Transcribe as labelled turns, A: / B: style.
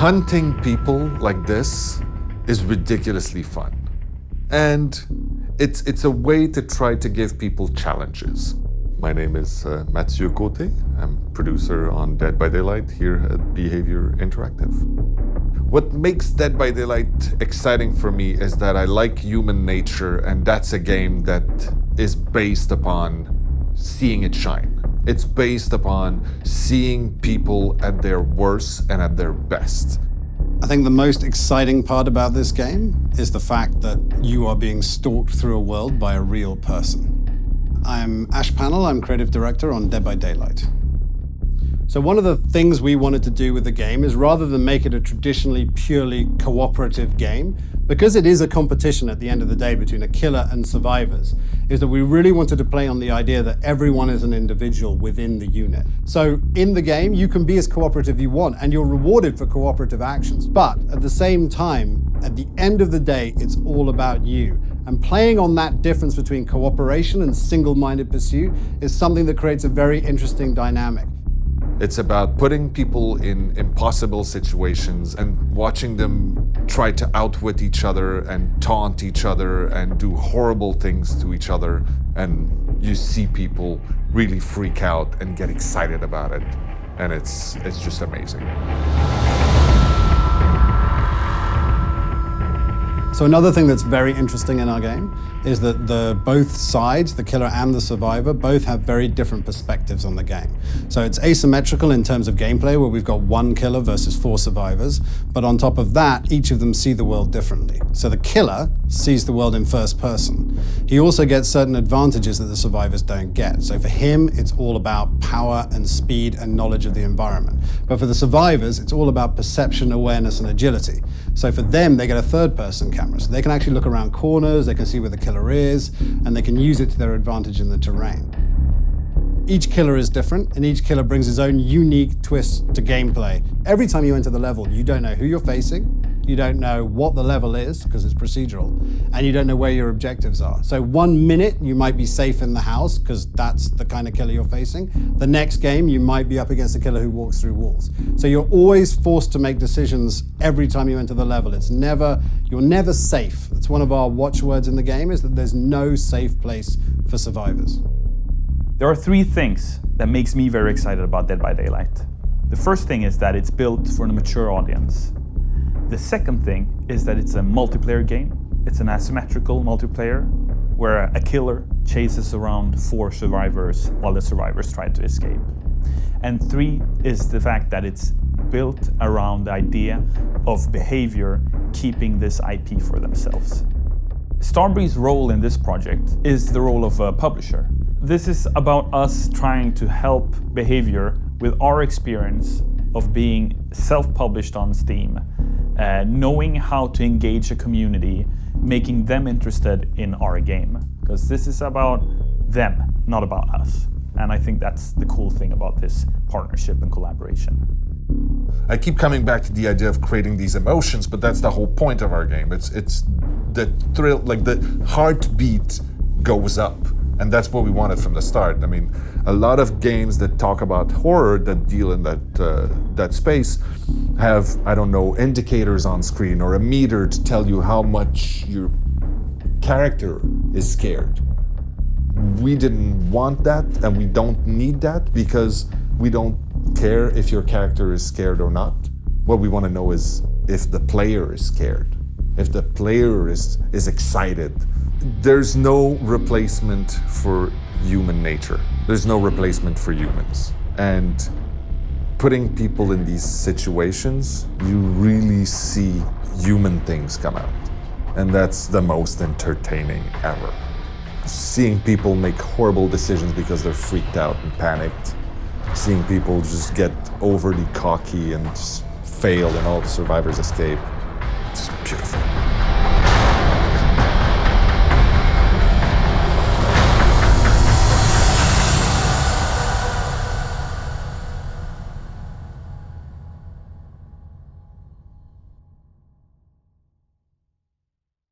A: Hunting people like this is ridiculously fun. And it's a way to try to give people challenges. My name is Mathieu Côté. I'm producer on Dead by Daylight here at Behaviour Interactive. What makes Dead by Daylight exciting for me is that I like human nature, and that's a game that is based upon seeing it shine. It's based upon seeing people at their worst and at their best.
B: I think the most exciting part about this game is the fact that you are being stalked through a world by a real person. I'm Ash Panel, I'm creative director on Dead by Daylight. So one of the things we wanted to do with the game is, rather than make it a traditionally purely cooperative game, because it is a competition at the end of the day between a killer and survivors, is that we really wanted to play on the idea that everyone is an individual within the unit. So in the game, you can be as cooperative you want, and you're rewarded for cooperative actions. But at the same time, at the end of the day, it's all about you. And playing on that difference between cooperation and single-minded pursuit is something that creates a very interesting dynamic.
A: It's about putting people in impossible situations and watching them try to outwit each other and taunt each other and do horrible things to each other. And you see people really freak out and get excited about it. And it's just amazing.
B: So another thing that's very interesting in our game is that both sides, the killer and the survivor, both have very different perspectives on the game. So it's asymmetrical in terms of gameplay, where we've got one killer versus 4 survivors, but on top of that, each of them see the world differently. So the killer sees the world in first person. He also gets certain advantages that the survivors don't get. So for him, it's all about power and speed and knowledge of the environment. But for the survivors, it's all about perception, awareness, and agility. So for them, they get a third-person camera. So they can actually look around corners, they can see where the killer is, and they can use it to their advantage in the terrain. Each killer is different, and each killer brings his own unique twist to gameplay. Every time you enter the level, you don't know who you're facing, you don't know what the level is, because it's procedural, and you don't know where your objectives are. So 1 minute, you might be safe in the house, because that's the kind of killer you're facing. The next game, you might be up against a killer who walks through walls. So you're always forced to make decisions every time you enter the level. You're never safe. That's one of our watchwords in the game, is that there's no safe place for survivors.
C: There are 3 things that makes me very excited about Dead by Daylight. The first thing is that it's built for a mature audience. The second thing is that it's a multiplayer game. It's an asymmetrical multiplayer where a killer chases around 4 survivors while the survivors try to escape. And 3 is the fact that it's built around the idea of Behaviour keeping this IP for themselves. Starbreeze's role in this project is the role of a publisher. This is about us trying to help Behaviour with our experience of being self-published on Steam, knowing how to engage a community, making them interested in our game. Because this is about them, not about us. And I think that's the cool thing about this partnership and collaboration.
A: I keep coming back to the idea of creating these emotions, but that's the whole point of our game. It's the thrill, like the heartbeat goes up. And that's what we wanted from the start. I mean, a lot of games that talk about horror, that deal in that space, have, I don't know, indicators on screen or a meter to tell you how much your character is scared. We didn't want that, and we don't need that, because we don't care if your character is scared or not. What we want to know is if the player is scared, if the player is excited. There's no replacement for human nature. There's no replacement for humans. And putting people in these situations, you really see human things come out. And that's the most entertaining ever. Seeing people make horrible decisions because they're freaked out and panicked. Seeing people just get overly cocky and just fail and all the survivors escape.